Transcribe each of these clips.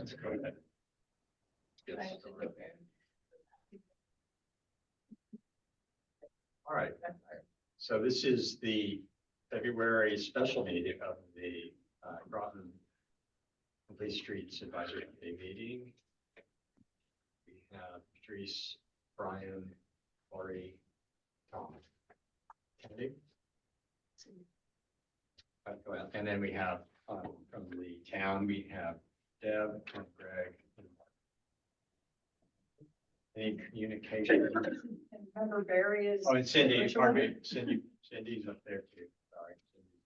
let's go ahead. Yes. All right. So this is the February special meeting of the Groton Complete Streets Advisory Committee meeting. We have Patrice, Brian, Lori, Tom, Kennedy. And then we have from the town, we have Deb and Greg and Mark. Any communication? Remember Barry is. Oh, and Cindy, pardon me, Cindy's up there too, sorry. Cindy.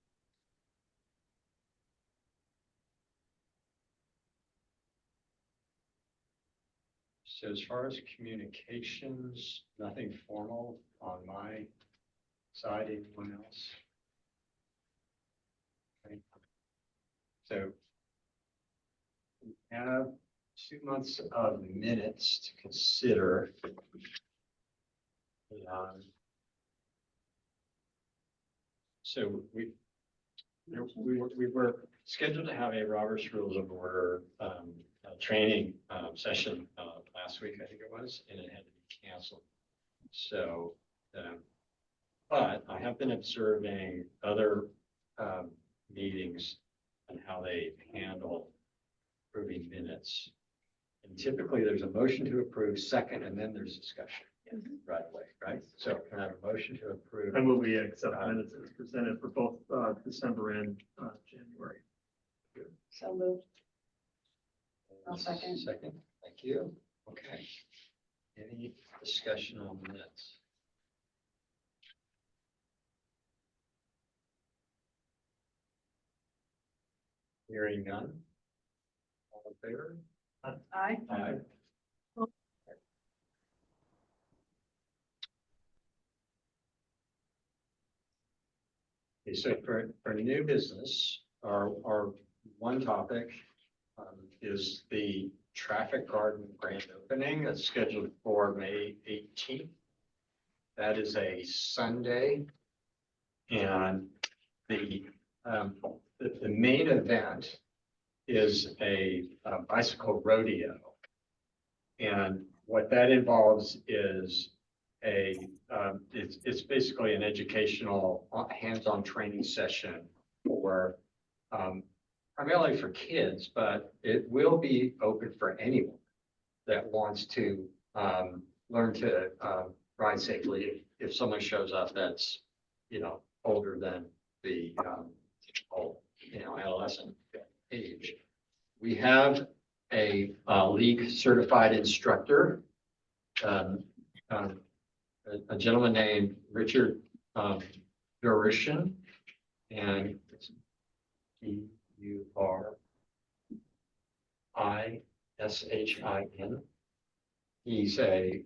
So as far as communications, nothing formal on my side, anyone else? Okay. So we have 2 months of minutes to consider. So we were scheduled to have a Robert's Rules of Order training session last week, I think it was, and it had to be canceled. So, but I have been observing other meetings and how they handle approving minutes. And typically there's a motion to approve second, and then there's discussion right away, right? So can I have a motion to approve? I move we accept minutes as presented for both December and January. So moved. I'll second. Second, thank you. Okay. Any discussion on minutes? Hearing none. All in favor? Aye. Aye. Okay, so for new business, our one topic is the traffic garden grand opening that's scheduled for May 18th. That is a Sunday, and the main event is a bicycle rodeo, and what that involves is it's basically an educational hands-on training session for primarily for kids, but it will be open for anyone that wants to learn to ride safely. If someone shows up that's, older than the adolescent age. We have a league certified instructor, a gentleman named Richard Durishin, and it's Durishin. He's a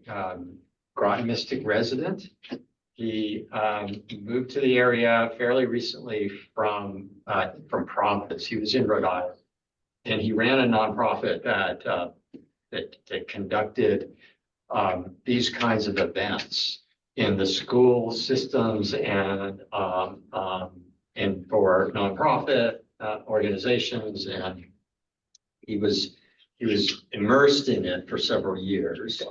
Groton Mystic resident. He moved to the area fairly recently from Providence. He was in Rhode Island, and he ran a nonprofit that conducted these kinds of events in the school systems and for nonprofit organizations, and he was immersed in it for several years.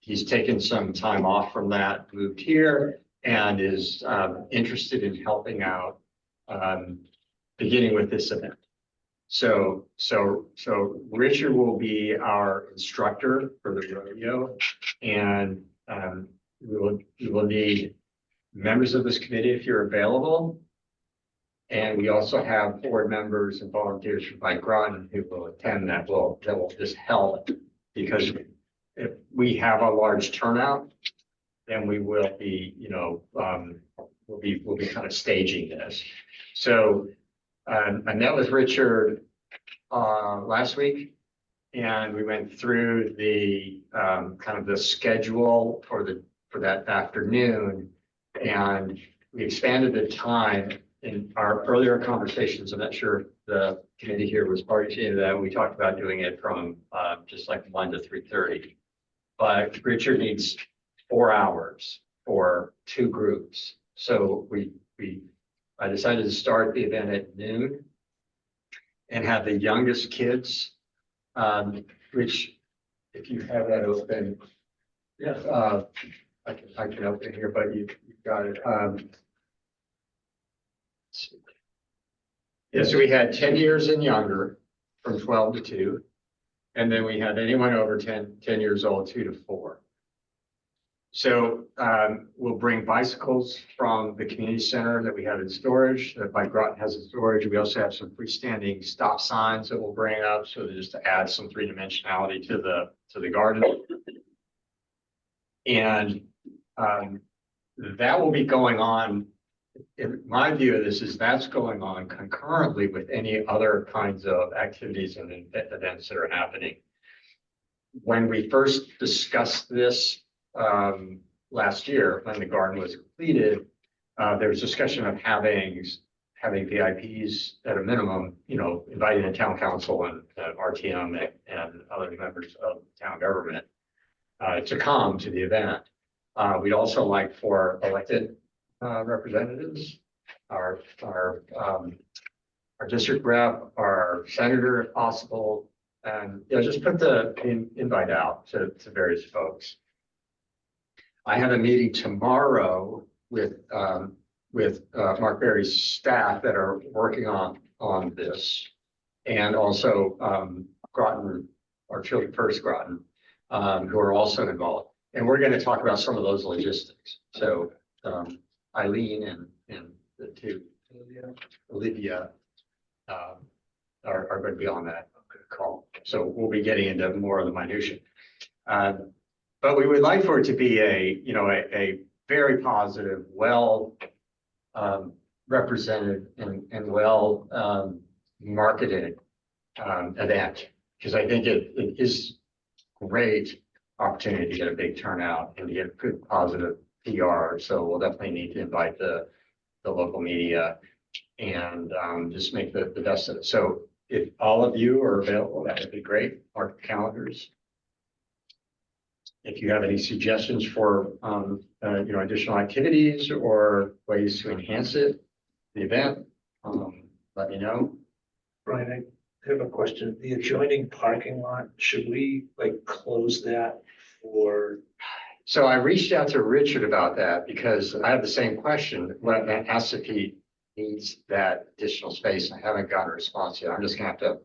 He's taken some time off from that, moved here, and is interested in helping out, beginning with this event. So Richard will be our instructor for the rodeo, and we will need members of this committee if you're available. And we also have board members and volunteers from Bike Groton who will attend that will just help, because if we have a large turnout, then we will be, we'll be kind of staging this. So I met with Richard last week, and we went through the kind of the schedule for that afternoon, and we expanded the time. In our earlier conversations, I'm not sure if the committee here was party to that. We talked about doing it from just like 1 to 3:30, but Richard needs 4 hours for 2 groups. So I decided to start the event at noon, and have the youngest kids, which if you have that open, Yeah. I can open it here, but you've got it. Let's see. Yeah, so we had 10 years and younger from 12 to 2. And then we had anyone over 10 years old, 2 to 4. So we'll bring bicycles from the community center that we have in storage, that Bike Groton has in storage. We also have some freestanding stop signs that we'll bring up, so that just to add some three-dimensionality to the garden. And that will be going on. In my view of this is that's going on concurrently with any other kinds of activities and events that are happening. When we first discussed this last year, when the garden was completed, there was discussion of having VIPs at a minimum, you know, inviting the town council and RTM and other members of town government to come to the event. We'd also like for elected representatives, our district rep, our senator, if possible, and you know, just put the invite out to various folks. I have a meeting tomorrow with Mark Berry's staff that are working on this, and also Groton, our Children First Groton, who are also involved, and we're going to talk about some of those logistics. So Eileen and the two Olivia are going to be on that call. So we'll be getting into more of the minutia. But we would like for it to be a very positive, well represented and well marketed event, because I think it is great opportunity to get a big turnout and to get good positive PR. So we'll definitely need to invite the local media and just make the best of it. So if all of you are available, that would be great. Mark the calendars. If you have any suggestions for additional activities or ways to enhance the event, let me know. Brian, I have a question. The adjoining parking lot, should we like close that for? So I reached out to Richard about that because I have the same question. When I asked if he needs that additional space, I haven't gotten a response yet. I'm just gonna have to,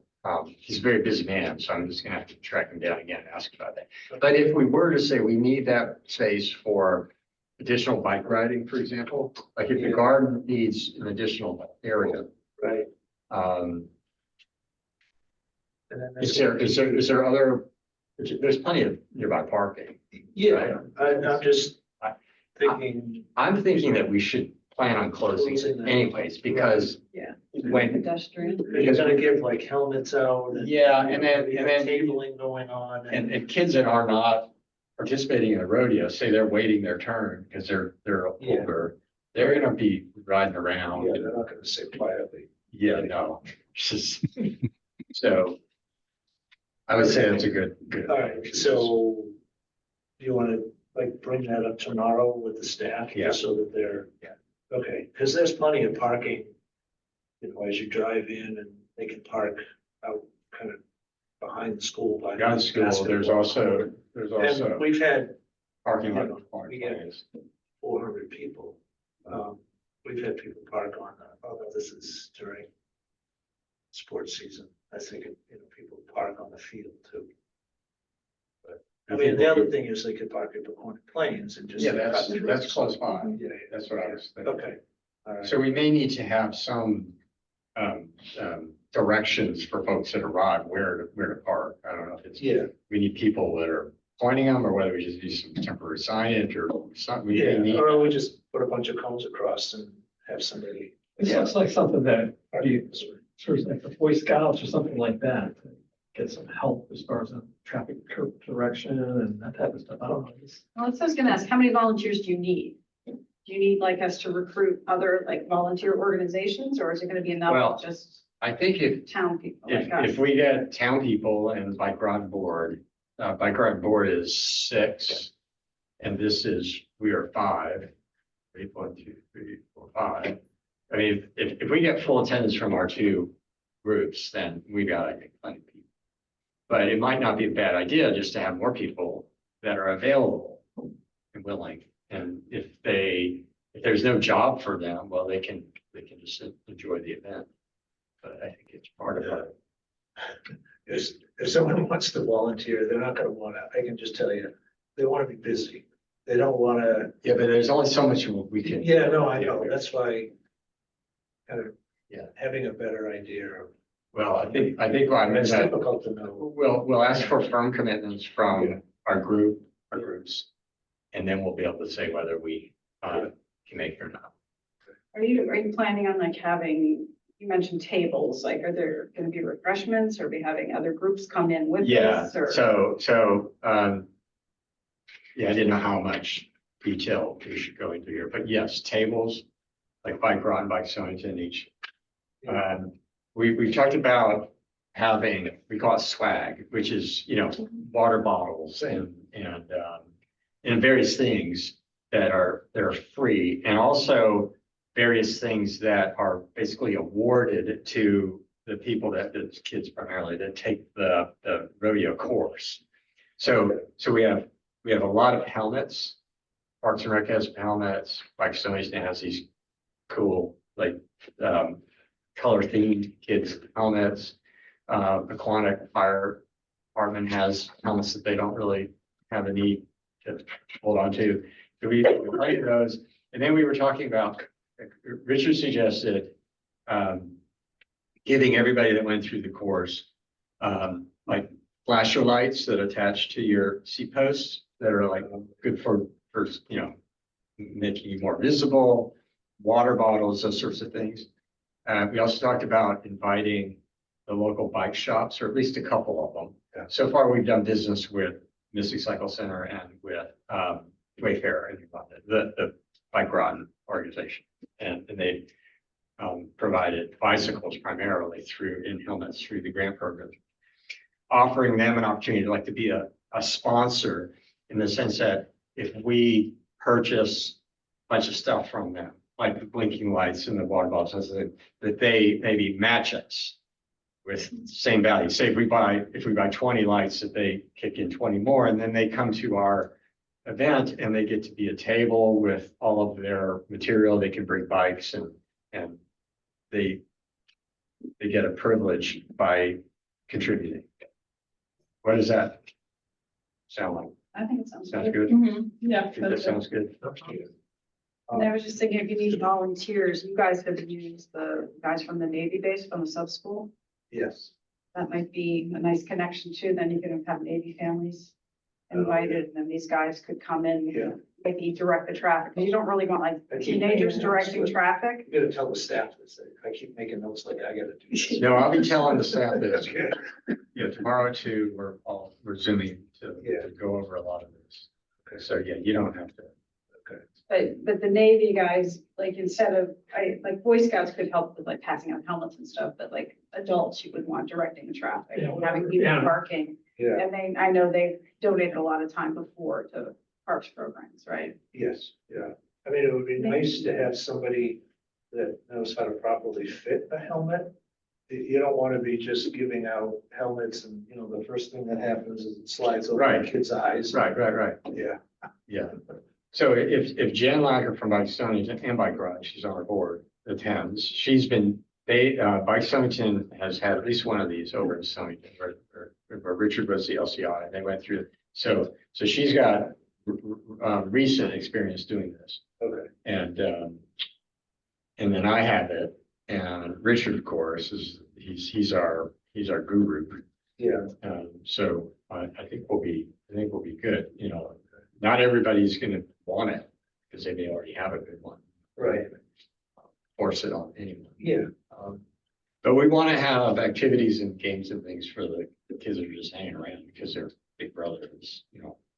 he's a very busy man, so I'm just gonna have to track him down again and ask about that. But if we were to say we need that space for additional bike riding, for example, like if the garden needs an additional area, Right. um, And then is there other, there's plenty of nearby parking. Yeah, I'm just thinking. I'm thinking that we should plan on closing Closing it that. anyways, because Yeah. when, Pedestrian. You're gonna give like helmets out and. yeah, and then, you and have then, Cabling going on and kids that are not participating in a rodeo, say they're waiting their turn because they're Yeah. older, they're gonna be riding around. Yeah, they're not gonna sit quietly. Yeah, no. So I would say that's a good. All right, so do you wanna like bring that up tomorrow with the staff? Yeah. Just so that they're. Yeah. Okay, because there's plenty of parking, you know, as you drive in, and they can park out kind of behind the school by. Beyond school, there's basketball. also And we've had parking lot. you know, we get 400 people. We've had people park on, although this is during sports season, I think, people park on the field too. But, I mean, the other thing is they could park at the corner planes and just. Yeah, cut through. that's close by. Yeah, That's what I was thinking. okay. All right. So we may need to have some directions for folks that arrive where to park. I don't know if it's, Yeah, we need people that are pointing them, or whether we just need some temporary signage or something. We yeah, need, or we just put a bunch of cones across and have somebody. It looks like something that you, sort of like the Boy Scouts or something like that, to get some help as far as the traffic direction and that type of stuff. I don't know. Well, that's what I was gonna ask, how many volunteers do you need? Do you need like us to recruit other like volunteer organizations, or is it gonna be enough Well, of just I think town people like us? if we get town people and Bike Groton board is 6, and we are 5. 1, 2, 3, 4, 5. I mean, if we get full attendance from our 2 groups, then we got, I think, plenty of people. But it might not be a bad idea just to have more people that are available and willing. And if there's no job for them, well, they can just enjoy the event. But I think it's part of it. If someone wants to volunteer, they're not gonna wanna, I can just tell you, they wanna be busy. They don't wanna, Yeah, but there's only so much we can. yeah, no, I know, that's why kind of Yeah. having a better idea of, Well, I think what I meant it's that difficult to know. we'll ask for firm commitments from our groups. And then we'll be able to say whether we can make it or not. Are you planning on like having, you mentioned tables, like are there gonna be refreshments or be having other groups come in with Yeah, this or? yeah, I didn't know how much detail we should go into here, but yes, tables, like bike Groton, bike Stonington each. We've talked about having, we call it swag, which is, water bottles and various things that are free, and also various things that are basically awarded to the people the kids primarily that take the rodeo course. So we have a lot of helmets. Parks and Rec has helmets. Bike Stonington has these cool, like, color themed kids helmets. Aquatic Fire Department has helmets that they don't really have a need to hold on to. So we like those. And then we were talking about, Richard suggested giving everybody that went through the course like flasher lights that attach to your seat posts that are like good for making you more visible, water bottles, those sorts of things. We also talked about inviting the local bike shops, or at least a couple of them. Yeah. So far, we've done business with Mystic Cycle Center and with Wayfarer in London, the Bike Groton organization. And they provided bicycles primarily in helmets through the grant program, offering them an opportunity to be a sponsor in the sense that if we purchase a bunch of stuff from them, like the blinking lights and the water bottles, that they maybe match us with same value. Say if we buy 20 lights, that they kick in 20 more, and then they come to our event and they get to be a table with all of their material. They can bring bikes and they get a privilege by contributing. What does that sound like? I think it sounds Sounds good. good? Mhm. Yeah. I think that sounds good. And I was just thinking, if you need volunteers, you guys have used the guys from the Navy base from the sub school. Yes, That might be a nice connection too. Then you can have Navy families invited, and then these guys could come in, yeah. maybe direct the traffic. 'Cause you don't really want like I keep teenagers making notes, directing but traffic. You gotta tell the staff this, I keep making notes like I gotta do this. No, I'll be telling the staff this. Okay. Tomorrow too, we're zooming to go over a lot of this. Okay. So yeah, you don't have to. But the Navy guys, like instead of, like Boy Scouts could help with like passing out helmets and stuff, but like adults, you would want directing the traffic, Yeah, and having people yeah. parking. Yeah, And I know they've donated a lot of time before to parks programs, right? yes, yeah. I mean, it would be nice to have somebody that knows how to properly fit a helmet. You don't want to be just giving out helmets and, the first thing that happens is it slides over Right. the kid's eyes. Right. Yeah, Yeah. So if Jen Lacker from Bike Stonington and Bike Garage, she's on our board, attends, Bike Stonington has had at least one of these over in Stonington where Richard was the LCI, and they went through it. So she's got recent experience doing this. okay, And then I have it, and Richard, of course, he's our guru. yeah, So I think we'll be good. Not everybody's going to want it because they may already have a good one. right, Force it on anyone. yeah, But we want to have activities and games and things for the kids that are just hanging around because their big brother is,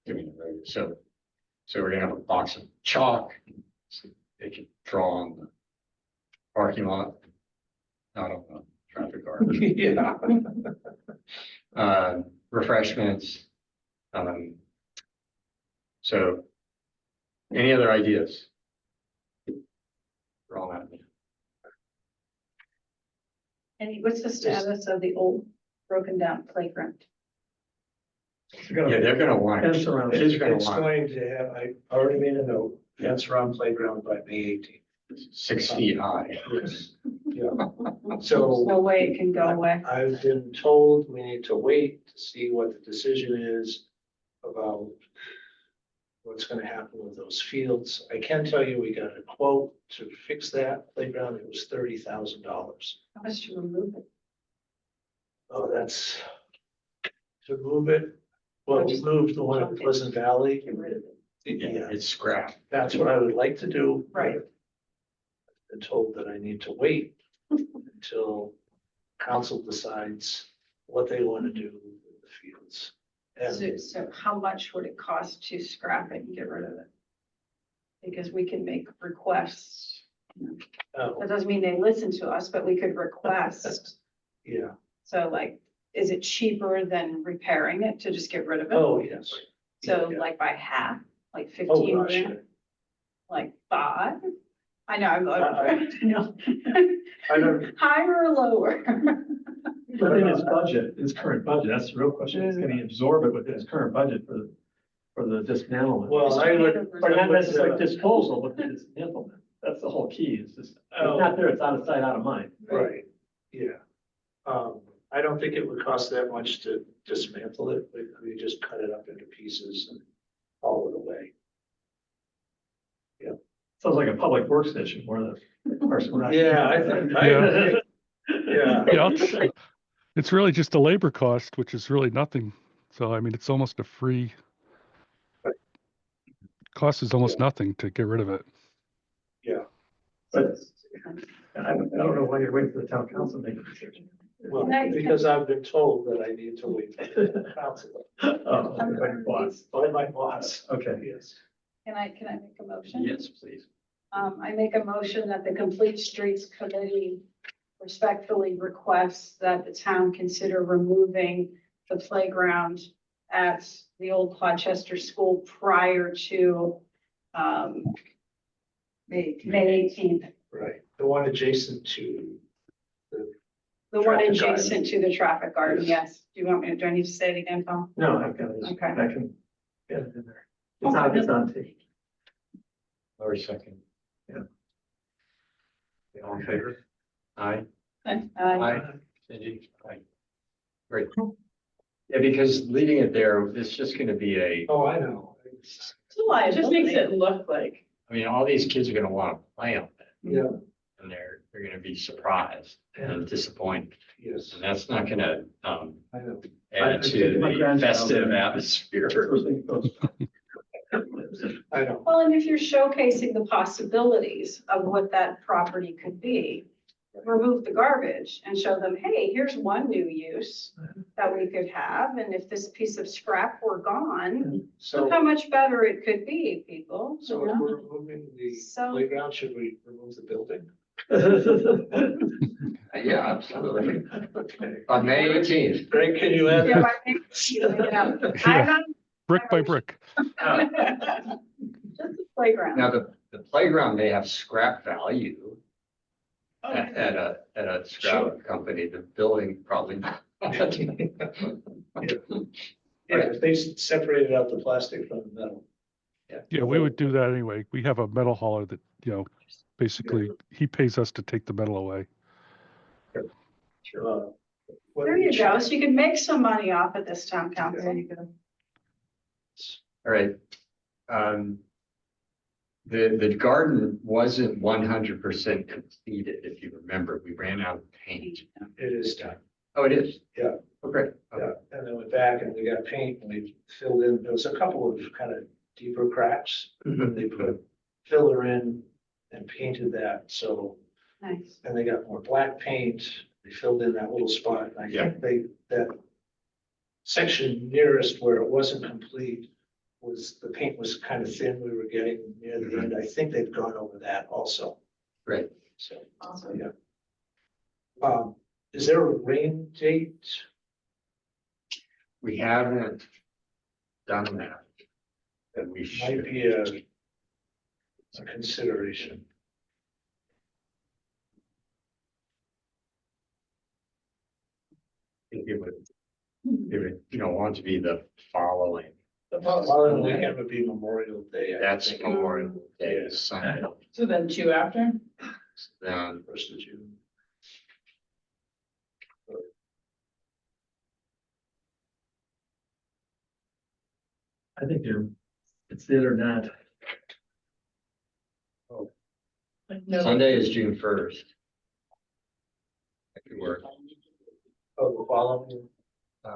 doing the road. So we're gonna have a box of chalk. So they can draw on the parking lot, not on the traffic guard. yeah. Refreshments. So any other ideas? For all that. And what's the status of the old broken down playground? Yeah, they're gonna want, Fence around it. kids are gonna It's want going to have, I already made a note, fence around playground by May 18th. 6 feet high. Yes, yeah. There's So no way it can go away. I've been told we need to wait to see what the decision is about what's gonna happen with those fields. I can tell you, we got a quote to fix that playground. It was $30,000. How much to remove it? Oh, that's to move it. Well, we moved the one at Pleasant Valley. Get rid of it. Yeah, it's scrap. That's what I would like to do. Right. I've been told that I need to wait until council decides what they want to do with the fields. So, And so how much would it cost to scrap it and get rid of it? Because we can make requests. oh, That doesn't mean they listen to us, but we could request. yeah, So like, is it cheaper than repairing it to just get rid of it? oh, yes. So yeah. like by half, like Oh, 15 gosh, grand, like 5? I know, I'm I- like, no. I don't, Higher or lower? Within his budget, his current budget, that's the real question, is can he absorb it within his current budget for the dismantlement? well, I would. Or not necessarily disposal, but the dismantlement, that's the whole key, is just, it's not there, it's out of sight, out of mind. Right, yeah. I don't think it would cost that much to dismantle it, we just cut it up into pieces and haul it away. Sounds like a public works station more than a person. Yeah, I think, Yeah. yeah. Yeah, it's really just a labor cost, which is really nothing. So, I mean, it's almost a free. Cost is almost nothing to get rid of it. Yeah, But I don't know why you're waiting for the town council to make a decision. well, because I've been told that I need to wait for the council. Oh, by your boss. By my boss, Okay. yes. Can I make a motion? Yes, please. I make a motion that the Complete Streets Committee respectfully requests that the town consider removing the playground at the old Colchester School prior to, May 18th. Right, the one adjacent to, The one Traffic garden. adjacent to the traffic garden, yes. Do you want me, do I need to say it again, Tom? No, I've got it. Okay. I can get it in there. It's on tape. Or second. Yeah. All in favor? Aye. Aye. Cindy? Aye. Great. Yeah, because leaving it there, it's just gonna be oh, I know. It's a liability. Look like. I mean, all these kids are gonna wanna play on it, Yeah, and they're gonna be surprised and disappointed. yes, And that's not gonna, I know. add to My the grandchild- festive atmosphere. First thing goes. I know. Well, and if you're showcasing the possibilities of what that property could be, remove the garbage and show them, hey, here's one new use that we could have. And if this piece of scrap were gone, look So, how much better it could be, people. so if we're removing the So- playground, should we remove the building? Yeah, absolutely. Okay. On May 18th. Greg, can you add Yeah, that? I think, yeah. Yeah. Brick by brick. Just the playground. Now, the playground may have scrap value at a scrap company, the building probably not. Yeah, if they separated out the plastic from the metal. Yeah, we would do that anyway. We have a metal hauler that, basically he pays us to take the metal away. What There do you we go. check? So you can make some money off of this town council. All right. The garden wasn't 100% completed, if you remember. We ran out of paint. It is done. Oh, it is? Yeah. Oh, great. Okay. Yeah, and then went back and we got paint and we filled in, there was a couple of kind of deeper cracks. Mhm. They put filler in and painted that, so, Nice. and they got more black paint. They filled in that little spot. And I Yeah. think that section nearest where it wasn't complete was, the paint was kind of thin. We were getting near the end. I think they've gone over that also. Great. So, Awesome. yeah. Is there a rain date? We haven't done that. And we Might should. be a consideration. It would, want to be the following. The following weekend would be Memorial Day. I That's think. Memorial Day, Yeah. Sunday. So then 2 after? Then, 1st of June. I think it's it or not. No. Sunday is June 1st. That could work. Oh, the following.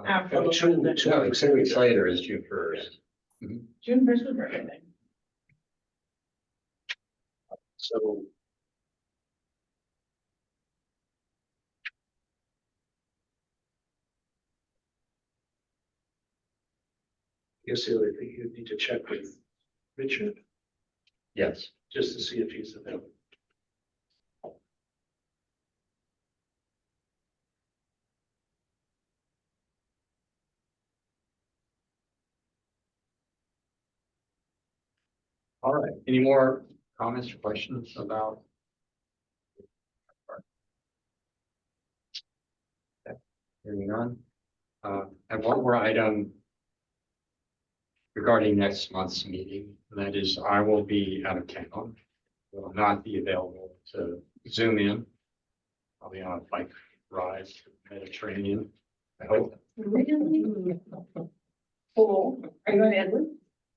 After No, the- 2 weeks later is June 1st. June 1st would work, I think. So. I guess the other thing you need to check with Richard, Yes. just to see if he's available. All right. Any more comments or questions about? Okay. Hearing none. And one more item regarding next month's meeting, and that is I will be out of town. Will not be available to Zoom in. I'll be on a bike ride to the Mediterranean, I hope. Really? Cool. Are you going to Italy?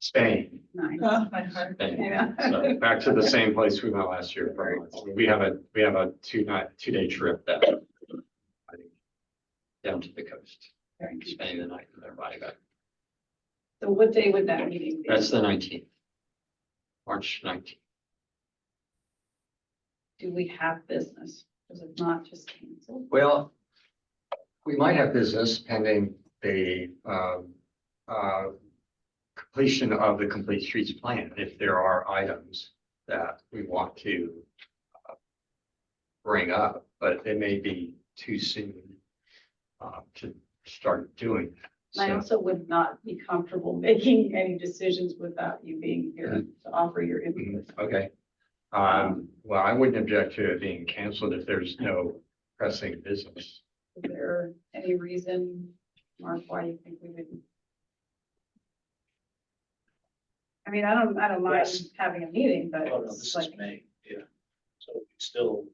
Spain. Nice. Oh, my heart. Spain. Yeah. So back to the same place we went last year. For a month. We have a 2-day trip that I think down to the coast, Very nice. Spain the night and then riding back. So what day would that meeting be? That's the 19th. March 19th. Do we have business? Because if not, just cancel. Well, we might have business pending the completion of the Complete Streets Plan. If there are items that we want to bring up, but it may be too soon to start doing that. I So, also would not be comfortable making any decisions without you being here to offer your input. okay. Well, I wouldn't object to it being canceled if there's no pressing business. Is there any reason, Mark, why you think we would? I mean, I don't mind Yes. having a meeting, but Oh, no, it's this like, is May, yeah. So we still.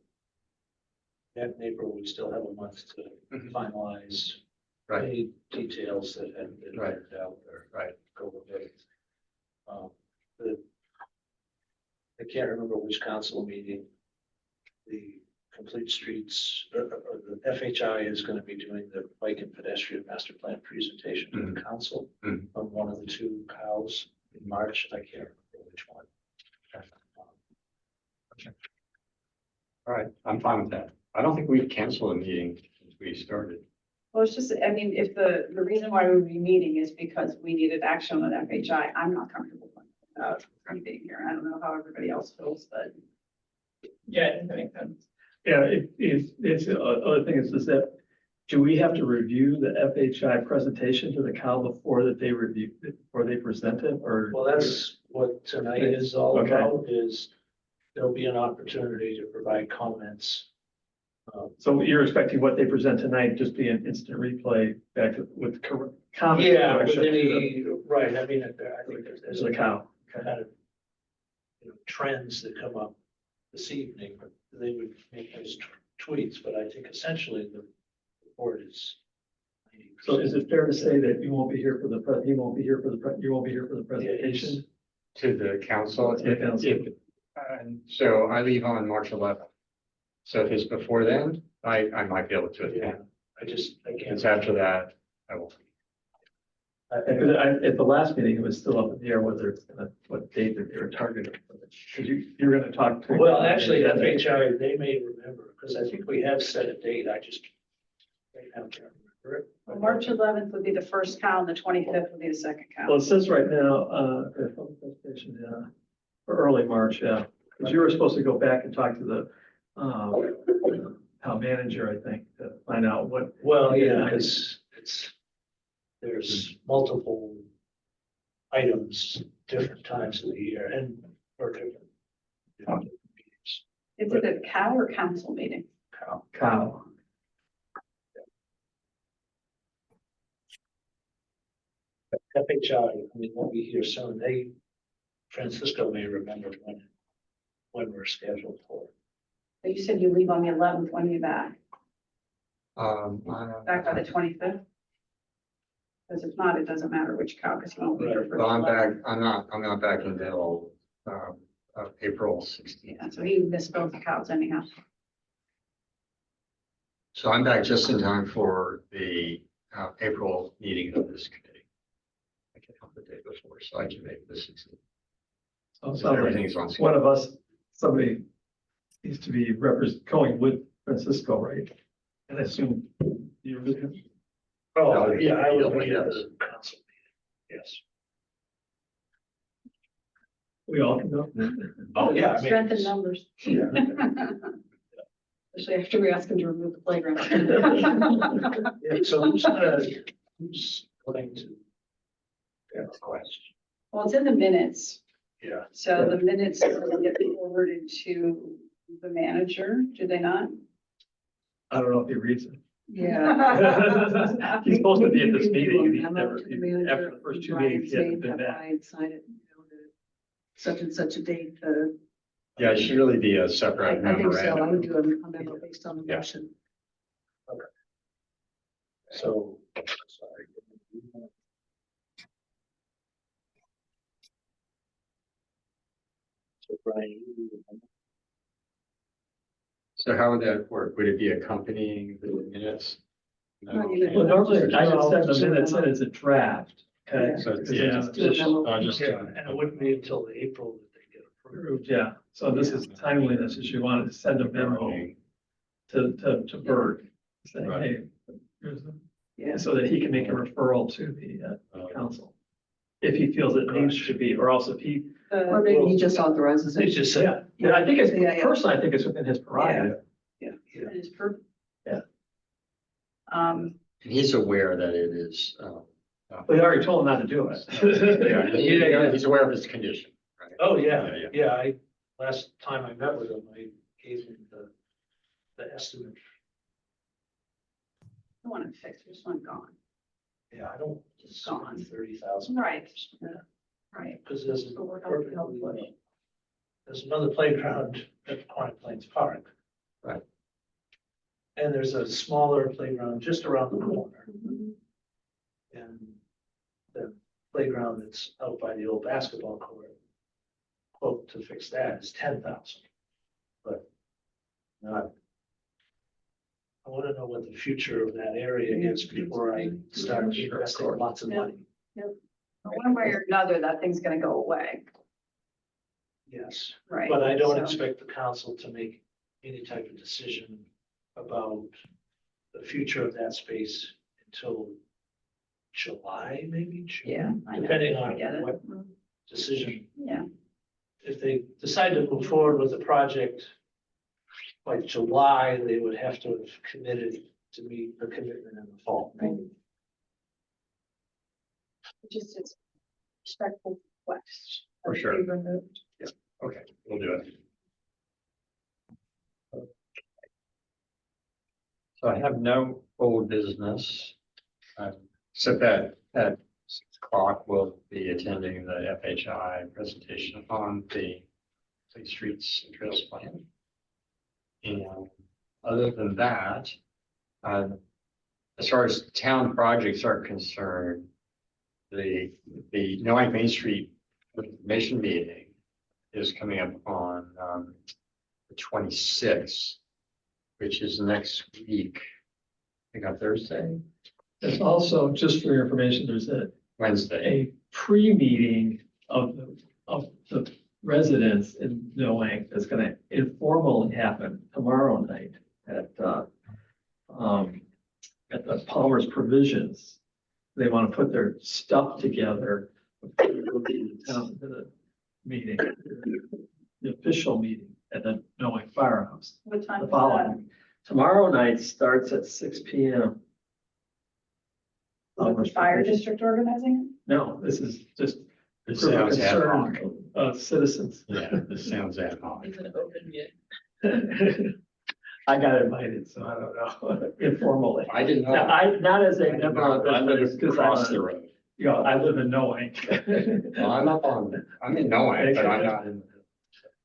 In April, we still have a month to Mhm. finalize. Right. Any details that haven't been Right. worked out or. Right. Go with it. I can't remember which council meeting. The Complete Streets, or the FHI is gonna be doing the bike and pedestrian master plan presentation to the council. Mhm. On one of the 2 cows in March, I can't remember which one. All right, I'm fine with that. I don't think we've canceled a meeting since we started. well, it's just, I mean, if the reason why we would be meeting is because we needed action on FHI, I'm not comfortable with me being here. I don't know how everybody else feels, but. Yeah, I think that makes sense. Yeah, it's, the other thing is that, do we have to review the FHI presentation to the Cal before that they review, before they present it, or? Well, that's what tonight is all Okay. about, is there'll be an opportunity to provide comments. So you're expecting what they present tonight just be an instant replay back to, with comments? Yeah, with correction to any, right, I mean, I think the- there's To the Cal. kind of, trends that come up this evening, but they would make those tweets, but I think essentially the report is. So is it fair to say that you won't be here for you won't be here for you won't be here for the presentation? To the council. To the council. So I leave on March 11th. So if it's before then, I might be able to Yeah, attend. I If can't. it's after that, I won't. Because at the last meeting, it was still up in the air whether it's what date that they were targeting. Because you're gonna talk to. Well, actually, FHI, they may remember, because I think we have set a date, I just. Right now, can't remember it. Well, March 11th would be the first count, the 25th would be the second Well, count. it says right now, public presentation, yeah, for early March, yeah. Because you were supposed to go back and talk to the, town manager, I think, to find out what. Well, yeah, because there's multiple items, different times of the year and, or different. meetings. Is it a cow or council meeting? Cow. FHI, I mean, they'll be here soon. Francisco may remember when we're scheduled for. But you said you leave on the 11th. When are you back? Back by the 25th? Because if not, it doesn't matter which caucus you won't be here for. Well, I'm the back, 11th. I'm not back until, April 16th. Yeah, so he missed both the counts anyhow. So I'm back just in time for the, April meeting of this committee. I can help the day before, so I can make this. So So everything's on one schedule. of us, somebody needs to be going with Francisco, right? And I assume you're with him. That Oh, would be yeah, I ideal, will be at yes. the council meeting. Yes. We all can go. Oh, yeah. I mean, Strength in numbers. Yeah. Especially after we ask him to remove the playground. Yeah, so who's going to? Yeah, question. Well, it's in the minutes. Yeah. So the minutes are going to get forwarded to the manager, do they not? I don't know if he reads it. Yeah. He's supposed to be at this You can do meeting, a and he's memo never, to the manager, after the first 2 Brian meetings, he hasn't saying been that back. Brian signed it, such and such a date, Yeah, it should really be a I separate think so, I would memorandum. do a memo based on the Yeah. motion. So, sorry. So Brian, you do the- So how would that work? Would it be accompanying the minutes? No. No, you would- Well, normally I just send the minutes in as a draft, okay? So, Because yeah, it's do a memo. I'll just, Yeah, and it wouldn't be until April that they get approved. approved, yeah. So this is timeliness, is you wanted to send a memo to Bert, saying, Right. hey, here's the, Yeah, so that he can make a referral to the council. If he feels it needs to be, or also if he, or maybe he just authorizes They it. just said, yeah, I think it's, Yeah, yeah. personally, I think it's within his prerogative. It is per. Yeah. he's aware that it is, But he already told him not to do it. he's aware of his condition, right? oh, yeah, Yeah, yeah, last time I met with him, I gave him the estimate. I want it fixed, I just want it gone. Yeah, I don't. Just gone. 30,000. Right. Right. Because there's, But we're gonna help with it. there's another playground at Quantic Plains Park. Right. And there's a smaller playground just around the corner. Mhm. And the playground that's out by the old basketball court, quote to fix that is 10,000. But not. I want to know what the future of that area is before I start investing lots of money. One way or another, that thing's gonna go away, Yes, right? but I don't So- expect the council to make any type of decision about the future of that space until July, maybe June. Yeah. I know. Depending I on get it. what decision. Yeah. If they decide to move forward with the project by July, they would have to have committed to meet the commitment in the fall. Right. Just as respectful request. For sure. Be removed. Okay, we'll do it. So I have no old business, except that at 6 o'clock we'll be attending the FHI presentation on the State Streets and Trails Plan. And other than that, as far as town projects are concerned, the Knowing Main Street information meeting is coming up on the 26th, which is next week. I think on Thursday, There's also, just for your information, there's Wednesday. a pre-meeting of the residents in Knowing that's gonna informally happen tomorrow night at the Palmer's Provisions. They want to put their stuff together before they go to the meeting, the official meeting at the Knowing Firehouse. What time The is that? following, tomorrow night starts at 6 p.m. Is it the fire district organizing No, this is just It group of sounds ad hoc. concerned, citizens. Yeah, this sounds ad hoc. Is it open yet? I got invited, so I don't know, informally. I didn't know. Not as I a did member not. of I this, live because across the road. You know, I live in Noank. Well, I'm in Noank, but I'm not in.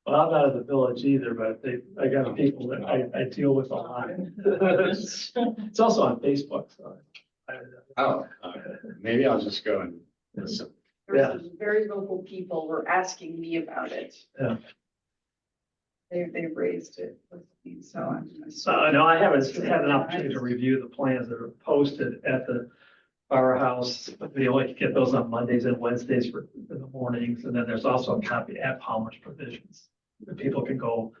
Well, I'm not in the village either, but I got people that I deal with a lot. It's also on Facebook, so. Oh, maybe I'll just go and listen. There's some very vocal people were asking me about it. Yeah. They raised it with me, so I'm. No, I haven't had an opportunity to review the plans that are posted at the firehouse. We only get those on Mondays and Wednesdays in the mornings, and then there's also a copy at Palmer's Provisions that people can go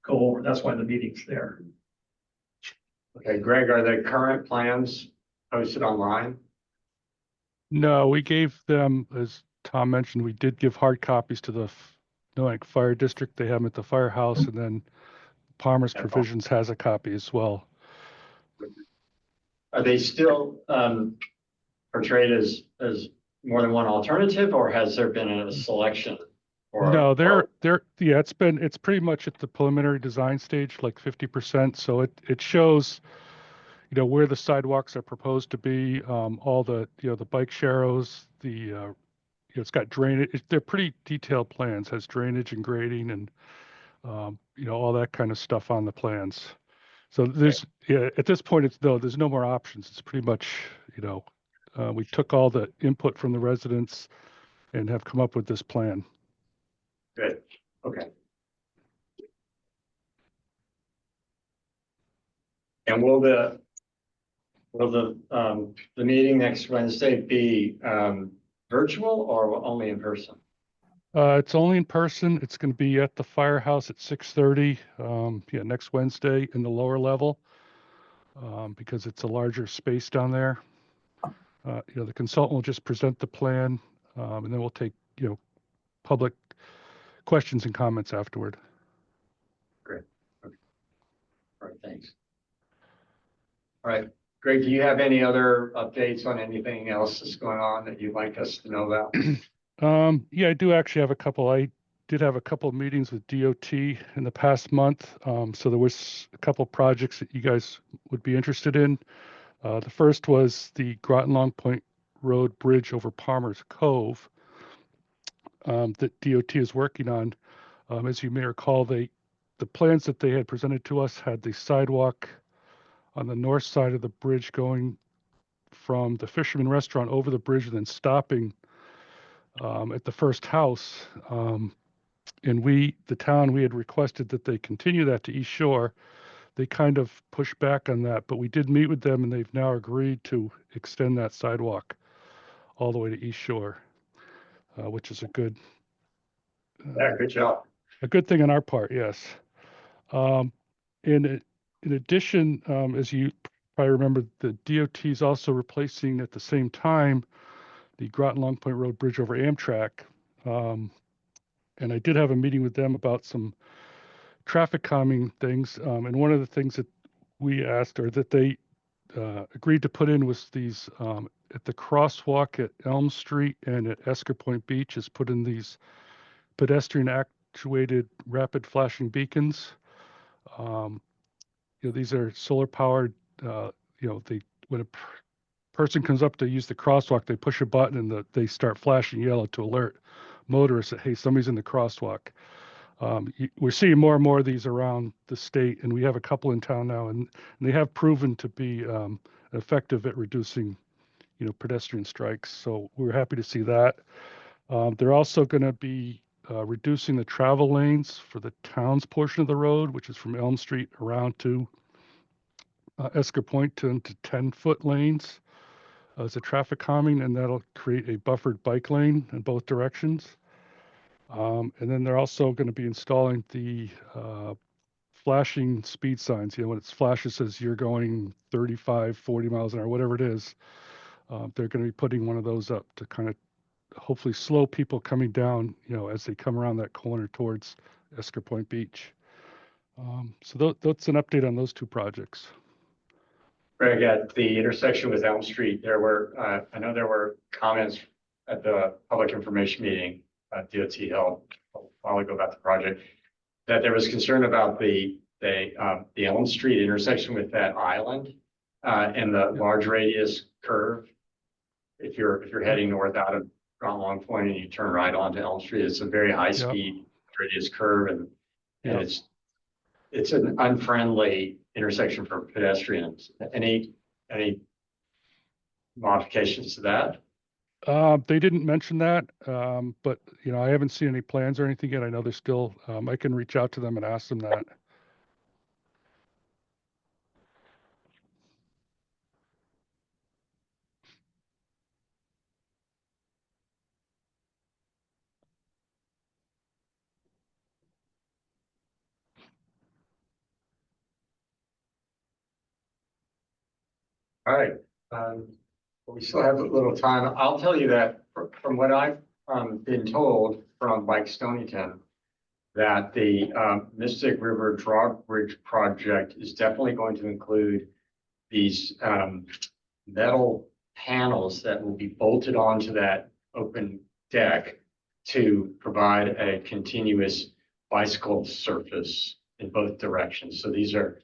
over. That's why the meeting's there. Okay, Greg, are the current plans posted online? No, we gave them, as Tom mentioned, we did give hard copies to the Noank Fire District. They have them at the firehouse, and then Palmer's Provisions has a copy as well. Are they still portrayed as more than one alternative, or has there been a selection? No, yeah, it's pretty much at the preliminary design stage, like 50%. So it shows, you know, where the sidewalks are proposed to be, all the, you know, the bike sharrows, you know, it's got drainage. They're pretty detailed plans, has drainage and grading and, you know, all that kind of stuff on the plans. So yeah, at this point, there's no more options. It's pretty much, you know, we took all the input from the residents and have come up with this plan. Good, okay. And will the meeting next Wednesday be virtual or only in person? It's only in person. It's going to be at the firehouse at 6:30, yeah, next Wednesday in the lower level, because it's a larger space down there. You know, the consultant will just present the plan, and then we'll take, you know, public questions and comments afterward. Great. Okay. All right, thanks. All right, Greg, do you have any other updates on anything else that's going on that you'd like us to know about? Yeah, I do actually have a couple. I did have a couple of meetings with DOT in the past month. So there was a couple of projects that you guys would be interested in. The first was the Groton Long Point Road Bridge over Palmer's Cove that DOT is working on. As you may recall, the plans that they had presented to us had the sidewalk on the north side of the bridge going from the Fisherman Restaurant over the bridge and then stopping at the first house. And the town, we had requested that they continue that to East Shore. They kind of pushed back on that, but we did meet with them and they've now agreed to extend that sidewalk all the way to East Shore, which is a good job. a good thing on our part, yes. In addition, as you probably remember, the DOT is also replacing at the same time the Groton Long Point Road Bridge over Amtrak. And I did have a meeting with them about some traffic calming things. And one of the things that we asked, or that they agreed to put in, was these at the crosswalk at Elm Street and at Esker Point Beach, is put in these pedestrian actuated rapid flashing beacons. You know, these are solar powered. You know, when a person comes up to use the crosswalk, they push a button and they start flashing yellow to alert motorists that, hey, somebody's in the crosswalk. We're seeing more and more of these around the state, and we have a couple in town now, and they have proven to be effective at reducing, you know, pedestrian strikes. So we're happy to see that. They're also going to be reducing the travel lanes for the town's portion of the road, which is from Elm Street around to Esker Point to 10-foot lanes as a traffic calming, and that'll create a buffered bike lane in both directions. And then they're also going to be installing the flashing speed signs. You know, when it flashes, says you're going 35, 40 miles an hour, whatever it is. They're going to be putting one of those up to kind of hopefully slow people coming down, you know, as they come around that corner towards Esker Point Beach. So that's an update on those two projects. Greg, at the intersection with Elm Street, there were, I know there were comments at the public information meeting DOT held a while ago about the project, that there was concern about the Elm Street intersection with that island and the large radius curve. if you're heading north out of Long Point and you turn right onto Elm Street, it's a very high speed radius curve and Yep. it's an unfriendly intersection for pedestrians. Any modifications to that? They didn't mention that, but you know, I haven't seen any plans or anything yet. I know they're still, I can reach out to them and ask them that. All right, we still have a little time. I'll tell you that from what I've been told from Mike Stonington, that the Mystic River Drawbridge project is definitely going to include these metal panels that will be bolted onto that open deck to provide a continuous bicycle surface in both directions. So these are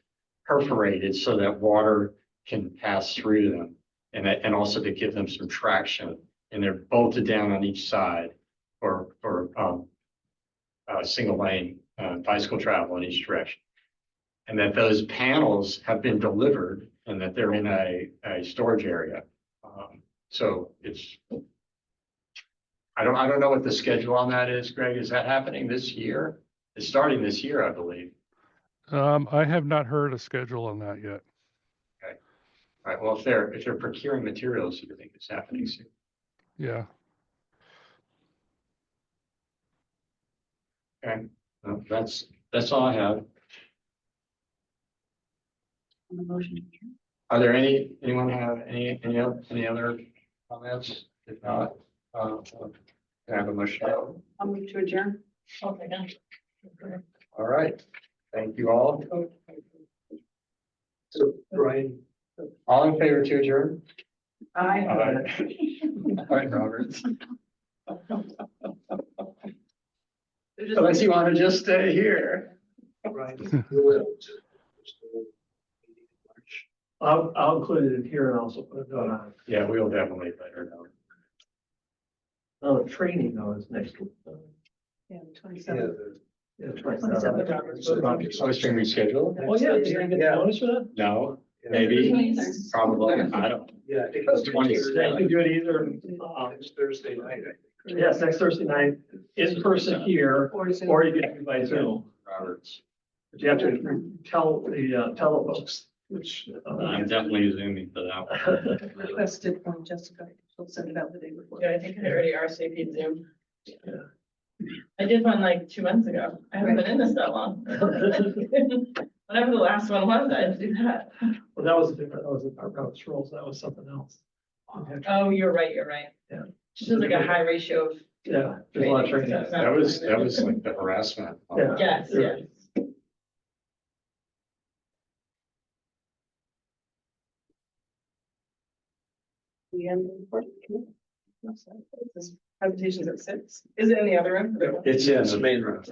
perforated so that water can pass through them and also to give them some traction. And they're bolted down on each side for single lane bicycle travel in each direction. And that those panels have been delivered and that they're in a storage area. So it's, I don't know what the schedule on that is, Greg. Is that happening this year? It's starting this year, I believe. I have not heard a schedule on that yet. All right, well, if they're procuring materials, you think it's happening soon. Yeah. Okay, well, that's all I have. On the motion. Are there anyone have any other comments? If not, can I have a motion? I'll move to adjourn. Okay, done. All right, thank you all. So Brian, All in favor to adjourn? Aye. All right, Roberts. Unless you want to just stay here. Brian, you'll have to. March. I'll include it in here and also put it on, Yeah, we'll definitely let her know. the training though is next week. Yeah, the Yeah, 27th. Yeah, 27th. 27th. Oh, it's been rescheduled? Oh, yeah, did you get the notice for that? No, yeah. maybe, probably, I don't. Yeah, I think It's it's 26. Yeah, you can do it either, It's Thursday night, I think. yes, next Thursday night, in person here, Or is it- or you can do it by Zoom. Roberts. But you have to tell the folks, which. I'm definitely zooming for that one. Requested from Jessica. She'll send it out the day before. Yeah, I think I already RSVP'd Zoom. Yeah. I did one like 2 months ago. I haven't been in this that long. Whatever the last one was, I had to do that. Well, that was different, that was our Robert's rules, that was something else. Oh, you're right. Yeah. Just like a high ratio of. Yeah, there's a lot of training. That was like the harassment. Yeah. Yes, yes. The end of the report. Presentation's at 6. Is it in the other room? It's in It's the the main room.